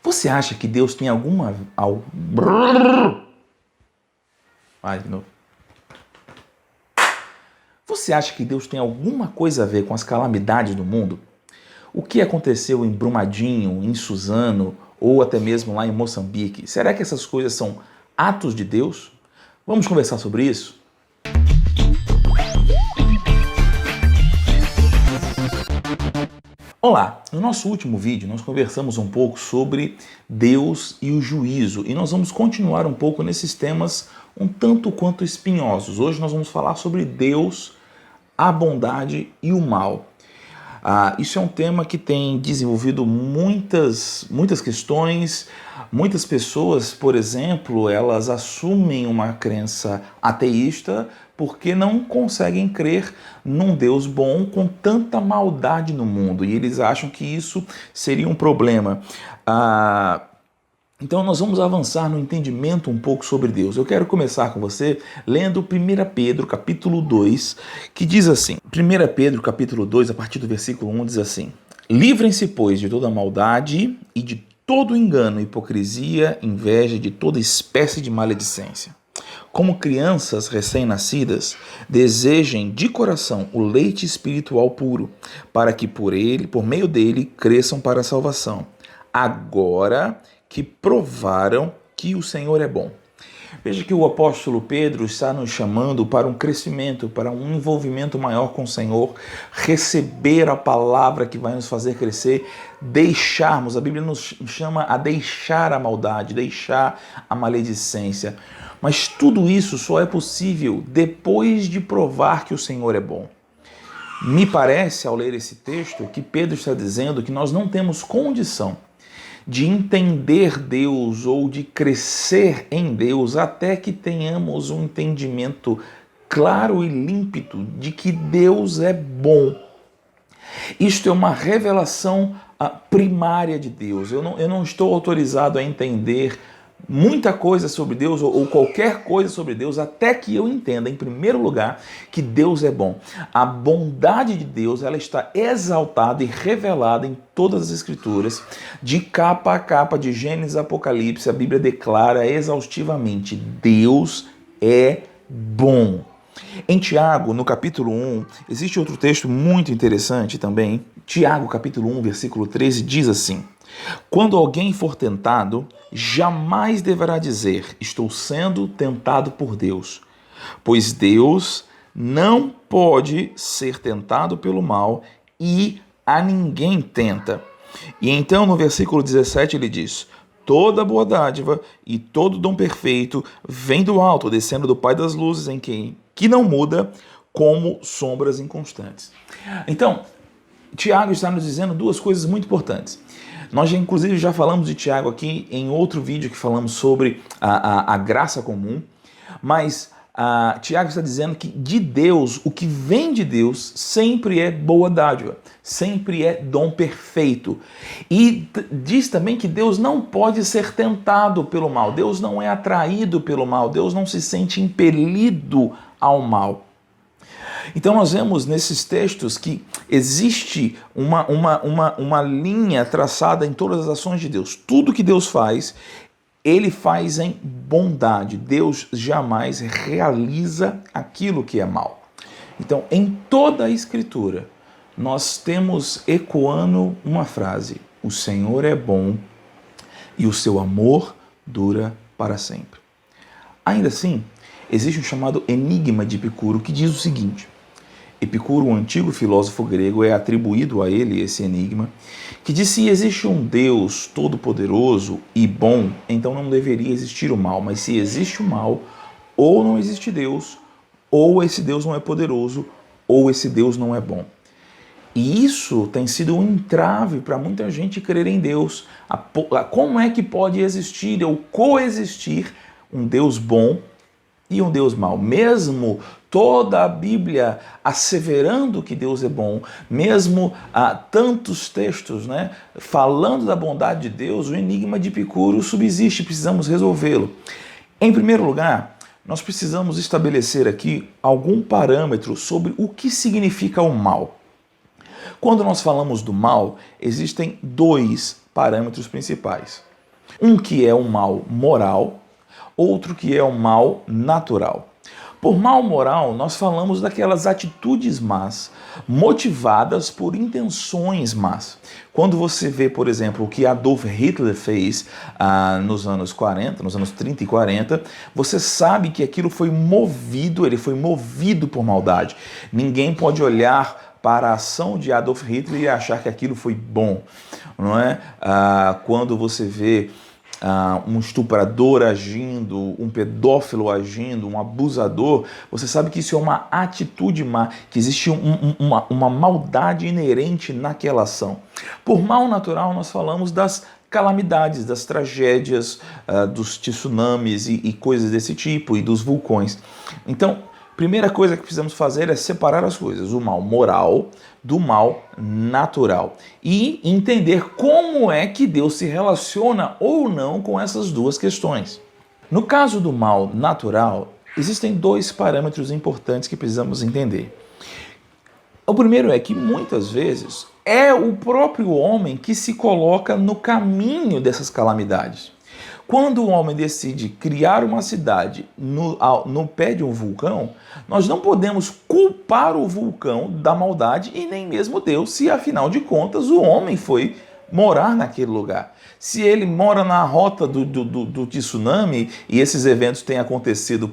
Você acha que Deus tem alguma... Vai de novo. Você acha que Deus tem alguma coisa a ver com as calamidades do mundo? O que aconteceu em Brumadinho, em Suzano ou até mesmo lá em Moçambique? Será que essas coisas são atos de Deus? Vamos conversar sobre isso? Olá, no nosso último vídeo nós conversamos um pouco sobre Deus e o juízo e nós vamos continuar um pouco nesses temas um tanto quanto espinhosos. Hoje nós vamos falar sobre Deus, a bondade e o mal. Isso é um tema que tem desenvolvido muitas questões. Muitas pessoas, por exemplo, elas assumem uma crença ateísta porque não conseguem crer num Deus bom com tanta maldade no mundo. E eles acham que isso seria um problema. Então nós vamos avançar no entendimento um pouco sobre Deus. Eu quero começar com você lendo 1 Pedro, capítulo 2, que diz assim. 1 Pedro, capítulo 2, a partir do versículo 1, diz assim: Livrem-se, pois, de toda maldade e de todo engano, hipocrisia, inveja, de toda espécie de maledicência. Como crianças recém-nascidas, desejem de coração o leite espiritual puro, para que por meio dele, cresçam para a salvação. Agora que provaram que o Senhor é bom. Veja que o apóstolo Pedro está nos chamando para um crescimento, para um envolvimento maior com o Senhor, receber a palavra que vai nos fazer crescer, deixarmos, a Bíblia nos chama a deixar a maldade, deixar a maledicência. Mas tudo isso só é possível depois de provar que o Senhor é bom. Me parece, ao ler esse texto, que Pedro está dizendo que nós não temos condição de entender Deus ou de crescer em Deus até que tenhamos um entendimento claro e límpido de que Deus é bom. Isto é uma revelação primária de Deus. Eu não estou autorizado a entender muita coisa sobre Deus ou qualquer coisa sobre Deus até que eu entenda, em primeiro lugar, que Deus é bom. A bondade de Deus, ela está exaltada e revelada em todas as Escrituras, de capa a capa, de Gênesis a Apocalipse. A Bíblia declara exaustivamente: Deus é bom. Em Tiago, no capítulo 1, existe outro texto muito interessante também. Tiago, capítulo 1, versículo 13, diz assim: Quando alguém for tentado, jamais deverá dizer: estou sendo tentado por Deus, pois Deus não pode ser tentado pelo mal e a ninguém tenta. E então no versículo 17 ele diz: toda boa dádiva e todo dom perfeito vem do alto, descendo do Pai das luzes, em quem que não muda como sombras inconstantes. Então, Tiago está nos dizendo duas coisas muito importantes. Nós, inclusive, já falamos de Tiago aqui em outro vídeo que falamos sobre a graça comum, mas Tiago está dizendo que de Deus, o que vem de Deus sempre é boa dádiva, sempre é dom perfeito. E diz também que Deus não pode ser tentado pelo mal, Deus não é atraído pelo mal, Deus não se sente impelido ao mal. Então nós vemos nesses textos que existe uma linha traçada em todas as ações de Deus. Tudo que Deus faz, Ele faz em bondade. Deus jamais realiza aquilo que é mal. Então, em toda a Escritura, nós temos ecoando uma frase: o Senhor é bom e o seu amor dura para sempre. Ainda assim, existe um chamado enigma de Epicuro que diz o seguinte: Epicuro, um antigo filósofo grego, é atribuído a ele esse enigma, que diz: se existe um Deus todo-poderoso e bom, então não deveria existir o mal. Mas se existe o mal, ou não existe Deus, ou esse Deus não é poderoso, ou esse Deus não é bom. E isso tem sido um entrave para muita gente crer em Deus. Como é que pode existir ou coexistir um Deus bom e um Deus mau? Mesmo toda a Bíblia asseverando que Deus é bom, mesmo tantos textos, falando da bondade de Deus, o enigma de Epicuro subsiste, precisamos resolvê-lo. Em primeiro lugar, nós precisamos estabelecer aqui algum parâmetro sobre o que significa o mal. Quando nós falamos do mal, existem dois parâmetros principais. Um que é o mal moral, outro que é o mal natural. Por mal moral, nós falamos daquelas atitudes más, motivadas por intenções más. Quando você vê, por exemplo, o que Adolf Hitler fez nos anos 40, nos anos 30 e 40, você sabe que aquilo foi movido, ele foi movido por maldade. Ninguém pode olhar para a ação de Adolf Hitler e achar que aquilo foi bom, não é? Quando você vê um estuprador agindo, um pedófilo agindo, um abusador, você sabe que isso é uma atitude má, que existe uma maldade inerente naquela ação. Por mal natural, nós falamos das calamidades, das tragédias, dos tsunamis e coisas desse tipo, e dos vulcões. Então, primeira coisa que precisamos fazer é separar as coisas, o mal moral do mal natural, e entender como é que Deus se relaciona ou não com essas duas questões. No caso do mal natural, existem dois parâmetros importantes que precisamos entender. O primeiro é que muitas vezes é o próprio homem que se coloca no caminho dessas calamidades. Quando o homem decide criar uma cidade no pé de um vulcão, nós não podemos culpar o vulcão da maldade e nem mesmo Deus, se afinal de contas o homem foi morar naquele lugar. Se ele mora na rota do tsunami e esses eventos têm acontecido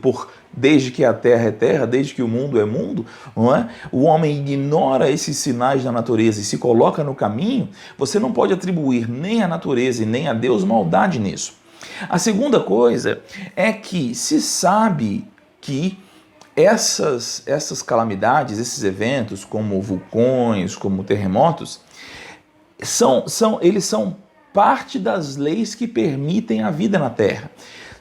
desde que a Terra é Terra, desde que o mundo é mundo, não é? O homem ignora esses sinais da natureza e se coloca no caminho, você não pode atribuir nem à natureza e nem a Deus maldade nisso. A segunda coisa é que se sabe que essas calamidades, esses eventos, como vulcões, como terremotos, eles são parte das leis que permitem a vida na Terra.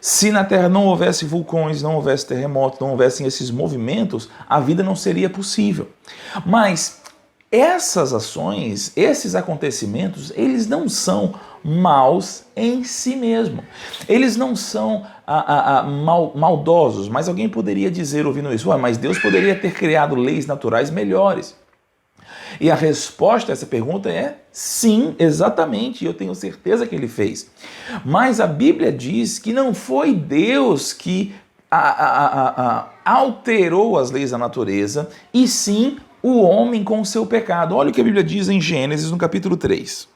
Se na Terra não houvesse vulcões, não houvesse terremotos, não houvessem esses movimentos, a vida não seria possível. Mas essas ações, esses acontecimentos, eles não são maus em si mesmo. Eles não são maldosos, mas alguém poderia dizer, ouvindo isso, mas Deus poderia ter criado leis naturais melhores. E a resposta a essa pergunta é sim, exatamente, eu tenho certeza que ele fez. Mas a Bíblia diz que não foi Deus que alterou as leis da natureza, e sim o homem com o seu pecado. Olha o que a Bíblia diz em Gênesis, no capítulo 3.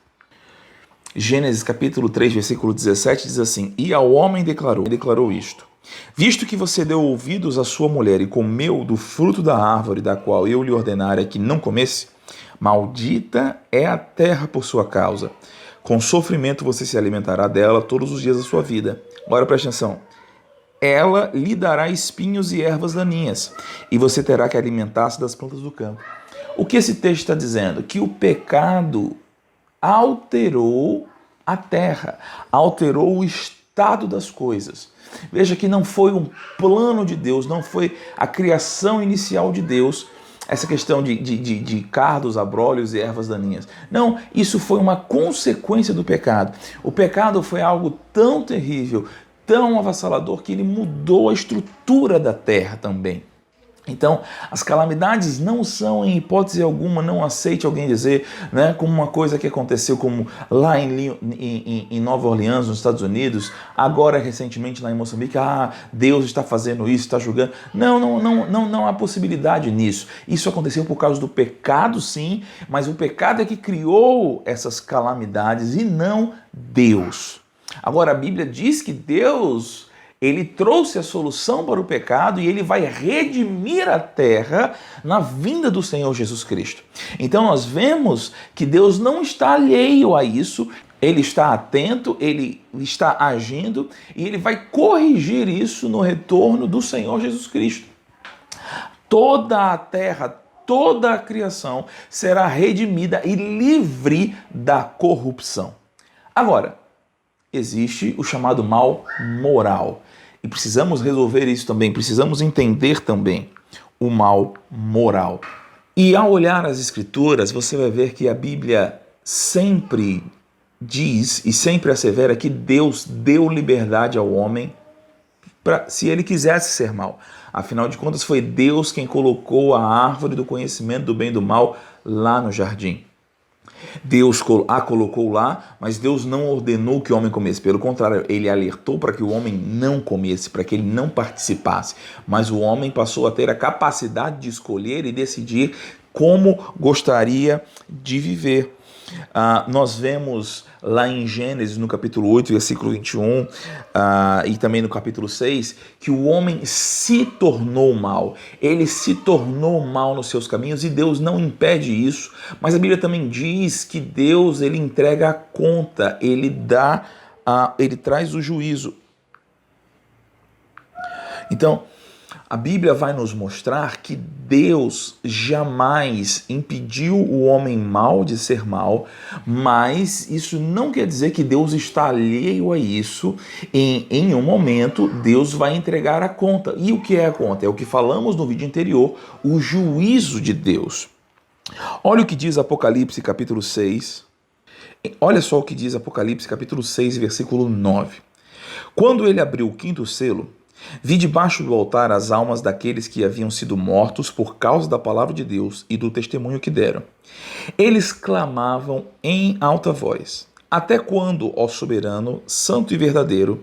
Gênesis capítulo 3, versículo 17, diz assim: E ao homem declarou isto: Visto que você deu ouvidos à sua mulher e comeu do fruto da árvore da qual eu lhe ordenara que não comesse, maldita é a terra por sua causa. Com sofrimento você se alimentará dela todos os dias da sua vida. Agora preste atenção. Ela lhe dará espinhos e ervas daninhas, e você terá que alimentar-se das plantas do campo. O que esse texto está dizendo? Que o pecado alterou a terra, alterou o estado das coisas. Veja que não foi um plano de Deus, não foi a criação inicial de Deus, essa questão de cardos, abrolhos e ervas daninhas. Não, isso foi uma consequência do pecado. O pecado foi algo tão terrível, tão avassalador, que ele mudou a estrutura da terra também. Então, as calamidades não são, em hipótese alguma, não aceite alguém dizer, né, como uma coisa que aconteceu como lá em Nova Orleans, nos Estados Unidos, agora recentemente lá em Moçambique, Deus está fazendo isso, está julgando. Não há possibilidade nisso. Isso aconteceu por causa do pecado, sim, mas o pecado é que criou essas calamidades e não Deus. Agora, a Bíblia diz que Deus, ele trouxe a solução para o pecado e ele vai redimir a terra na vinda do Senhor Jesus Cristo. Então nós vemos que Deus não está alheio a isso, ele está atento, ele está agindo e ele vai corrigir isso no retorno do Senhor Jesus Cristo. Toda a terra, toda a criação será redimida e livre da corrupção. Agora, existe o chamado mal moral. E precisamos resolver isso também, precisamos entender também o mal moral. E ao olhar as Escrituras, você vai ver que a Bíblia sempre diz e sempre assevera que Deus deu liberdade ao homem se ele quisesse ser mal. Afinal de contas, foi Deus quem colocou a árvore do conhecimento do bem e do mal lá no jardim. Deus a colocou lá, mas Deus não ordenou que o homem comesse. Pelo contrário, ele alertou para que o homem não comesse, para que ele não participasse. Mas o homem passou a ter a capacidade de escolher e decidir como gostaria de viver. Nós vemos lá em Gênesis, no capítulo 8, versículo 21, e também no capítulo 6, que o homem se tornou mal. Ele se tornou mal nos seus caminhos e Deus não impede isso. Mas a Bíblia também diz que Deus, ele entrega a conta, ele traz o juízo. Então, a Bíblia vai nos mostrar que Deus jamais impediu o homem mau de ser mau, mas isso não quer dizer que Deus está alheio a isso. Em um momento, Deus vai entregar a conta. E o que é a conta? É o que falamos no vídeo anterior, o juízo de Deus. Olha o que diz Apocalipse capítulo 6. Olha só o que diz Apocalipse capítulo 6, versículo 9. Quando ele abriu o quinto selo, vi debaixo do altar as almas daqueles que haviam sido mortos por causa da palavra de Deus e do testemunho que deram. Eles clamavam em alta voz: Até quando, ó soberano, santo e verdadeiro,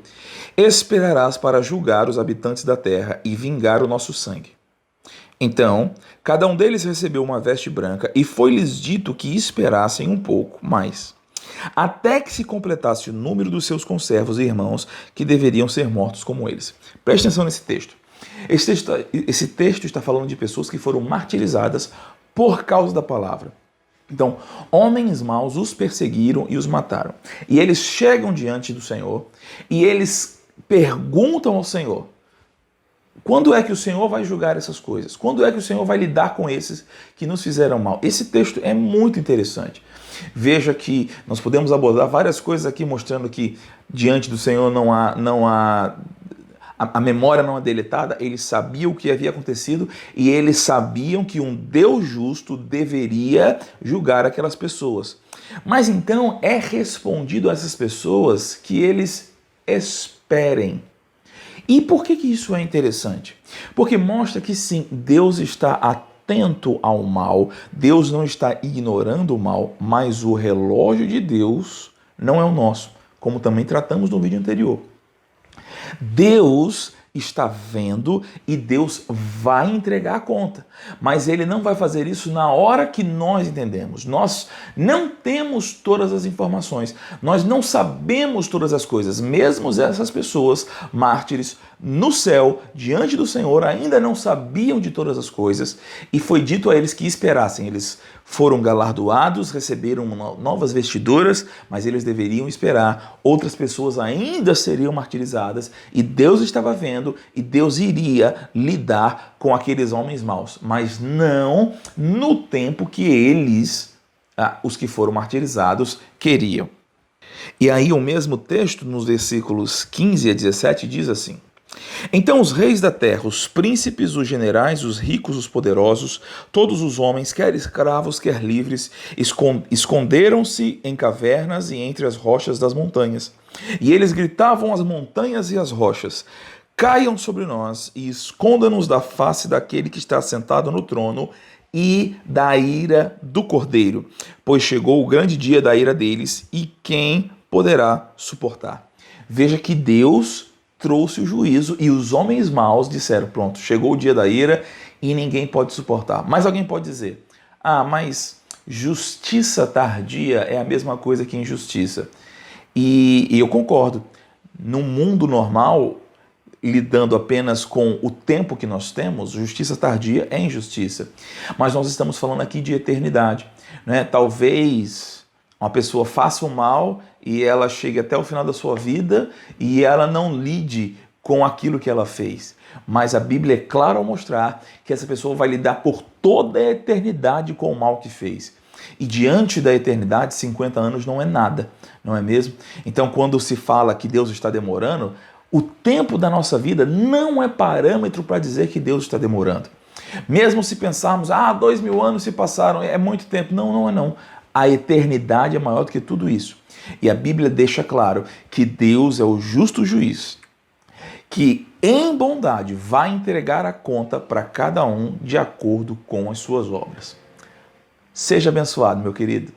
esperarás para julgar os habitantes da terra e vingar o nosso sangue? Então, cada um deles recebeu uma veste branca e foi-lhes dito que esperassem um pouco mais, até que se completasse o número dos seus conservos e irmãos que deveriam ser mortos como eles. Preste atenção nesse texto. Esse texto está falando de pessoas que foram martirizadas por causa da palavra. Então, homens maus os perseguiram e os mataram. E eles chegam diante do Senhor e eles perguntam ao Senhor: quando é que o Senhor vai julgar essas coisas? Quando é que o Senhor vai lidar com esses que nos fizeram mal? Esse texto é muito interessante. Veja que nós podemos abordar várias coisas aqui mostrando que diante do Senhor a memória não é deletada. Eles sabiam o que havia acontecido e eles sabiam que um Deus justo deveria julgar aquelas pessoas. Mas então é respondido a essas pessoas que eles esperem. E por que isso é interessante? Porque mostra que sim, Deus está atento ao mal, Deus não está ignorando o mal, mas o relógio de Deus não é o nosso, como também tratamos no vídeo anterior. Deus está vendo e Deus vai entregar a conta, mas ele não vai fazer isso na hora que nós entendemos. Nós não temos todas as informações, nós não sabemos todas as coisas. Mesmo essas pessoas mártires no céu, diante do Senhor, ainda não sabiam de todas as coisas e foi dito a eles que esperassem. Eles foram galardoados, receberam novas vestiduras, mas eles deveriam esperar. Outras pessoas ainda seriam martirizadas e Deus estava vendo e Deus iria lidar com aqueles homens maus, mas não no tempo que eles, os que foram martirizados, queriam. E aí o mesmo texto, nos versículos 15 a 17, diz assim: Então os reis da terra, os príncipes, os generais, os ricos, os poderosos, todos os homens, quer escravos, quer livres, esconderam-se em cavernas e entre as rochas das montanhas. E eles gritavam às montanhas e às rochas: Caiam sobre nós e esconda-nos da face daquele que está sentado no trono e da ira do Cordeiro, pois chegou o grande dia da ira deles, e quem poderá suportar? Veja que Deus trouxe o juízo e os homens maus disseram: pronto, chegou o dia da ira e ninguém pode suportar. Mas alguém pode dizer: mas justiça tardia é a mesma coisa que injustiça. E eu concordo. No mundo normal, lidando apenas com o tempo que nós temos, justiça tardia é injustiça. Mas nós estamos falando aqui de eternidade, né? Talvez uma pessoa faça o mal e ela chegue até o final da sua vida e ela não lide com aquilo que ela fez. Mas a Bíblia é clara ao mostrar que essa pessoa vai lidar por toda a eternidade com o mal que fez. E diante da eternidade, 50 anos não é nada, não é mesmo? Então, quando se fala que Deus está demorando, o tempo da nossa vida não é parâmetro para dizer que Deus está demorando. Mesmo se pensarmos, 2000 anos se passaram, é muito tempo. Não, não é não. A eternidade é maior do que tudo isso. E a Bíblia deixa claro que Deus é o justo juiz, que em bondade vai entregar a conta para cada um de acordo com as suas obras. Seja abençoado, meu querido.